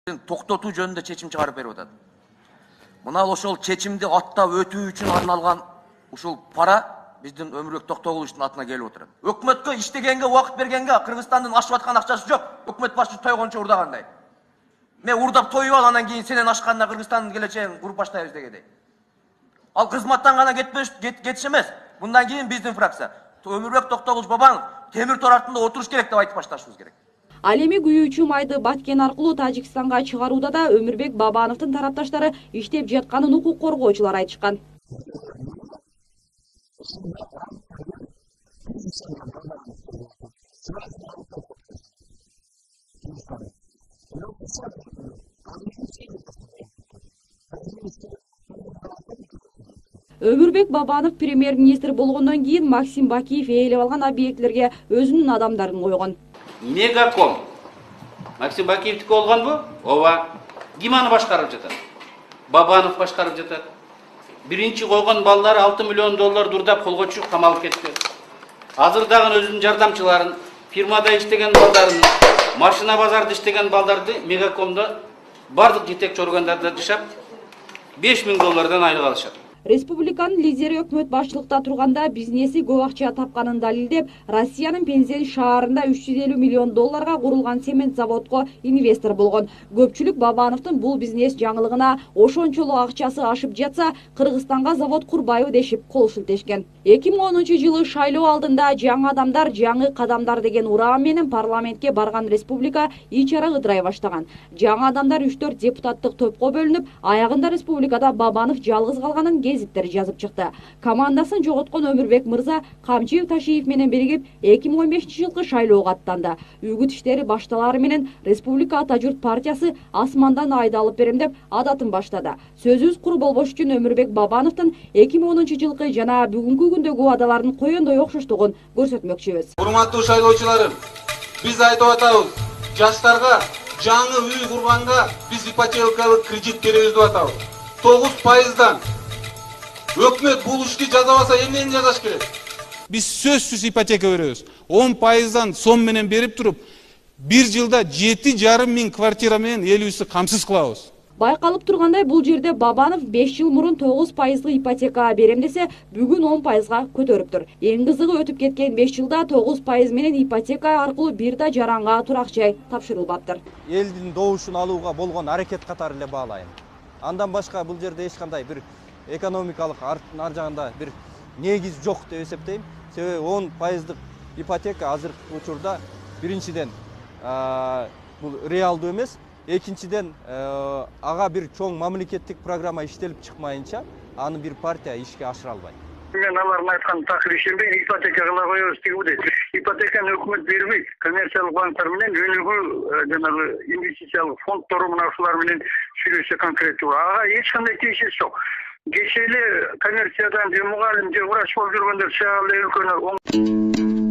токтотуу жөнүндө чечим чыгарып берип атат. Мына ошол чечимди аттап өтүү үчүн арналган ушул пара биздин Өмүрбек Токтогуловичтин атына келип отурат. Өкмөткө иштегенге, убакыт бергенге Кыргызстандын ашып аткан акчасы жок. Өкмөт башчысы тойгончо урдагандай. Мен урдап тоюп ал, анан кийин сенен ашканда Кыргызстандын келечегин куруп баштайбыз дегендей. Ал кызматтан гана кетиш эмес. Мындан кийин биздин фракция Өмүрбек Токтогулович Бабанов темир тор артында отуруш керек деп айтып башташыбыз керек. Ал эми күйүүчү майды Баткен аркылуу Тажикстанга чыгарууда да Өмүрбек Бабановдун тарапташтары иштеп жатканын укук коргоочулар айтышкан. Өмүрбек Бабанов премьер-министр болгондон кийин Максим Бакиев ээлеп алган объектилерге өзүнүн адамдарын койгон. Мегаком. Максим Бакиевдики болгонбу? Ооба. Ким аны башкарып жатат? Бабанов башкарып жатат. Биринчи койгон балдары 6 миллион доллар дурдап колго түшүп камалып кетти. Азыр дагы өзүнүн жардамчыларын, фирмада иштеген балдарын, машина базарда иштеген балдарды Мегакомдо бардык жетекчи органдарда жашап 5000 доллардан айлык алышат. Республиканын лидери өкмөт башчылыкта турганда бизнеси көп акча тапканын далилдеп, Россиянын Пензен шаарында 350 миллион долларга курулган цемент заводко инвестор болгон. Көпчүлүк Бабановдун бул бизнес жаңылыгына ошончолук акчасы ашып жатса, Кыргызстанга завод курбайбы дешип кол шилтешкен. 2010 жылы шайлоо алдында жаңы адамдар, жаңы кадамдар деген ураан менен парламентке барган республика ичара ыдырай баштаган. Жаңы адамдар 3-4 депутаттык топко бөлүнүп, аягында республикада Бабанов жалгыз калганын гезиттер жазып чыкты. Командасын жоготкон Өмүрбек мырза Камчиев Ташиев менен биригип 2015 жылкы шайлоого аттанды. Үгүт иштери башталары менен Республика Ата Журт партиясы асмандан айдалып берем деп адатын баштады. Сөзүбүз кур болбош үчүн Өмүрбек Бабановдун 2010 жылкы жана бүгүнкү күндөгү убадаларын коендой окшоштугун көрсөтмөкчүбүз. Урматтуу шайлоочуларым, биз айтып атабыз, жаштарга жаңы үй курганга биз ипотекалык кредит беребиз деп атабыз. 9%дан өкмөт бул ишти жазабаса эмнени жазаш керек? Биз сөзсүз ипотека беребиз. 10%дан сом менен берип туруп, бир жылда 7,5 миң квартира менен элибизди камсыз кылабыз. Байкалып тургандай, бул жерде Бабанов 5 жыл мурун 9% ипотека берем десе, бүгүн 10%га көтөрүптүр. Эң кызыгы, өтүп кеткен 5 жылда 9% менен ипотека аркылуу бир да жаранга турак жай тапшырылбаптыр. Элдин добушун алууга болгон аракет катары эле баалайм. Андан башка бул жерде эч кандай бир экономикалык ар жагында бир негиз жок деп эсептейм. Себеби 10%дык ипотека азыркы учурда биринчиден бул реалдуу эмес, экинчиден ага бир чоң мамлекеттик программа иштелип чыкмайынча аны бир партия ишке ашыра албайт. Мен алардын айтканын такыр ишенбейм, ипотека кыла коебуз дегенде. Ипотеканы өкмөт бербейт. Коммерциялык банктар менен өнүгүү жанагы инвестициялык фонддору мына ушулар менен сүйлөшсө конкреттүү. Ага эч кандай тиешеси жок. Кечээ эле коммерциядан же мугалим же врач болуп жүргөндөр чыга эле өлкөнү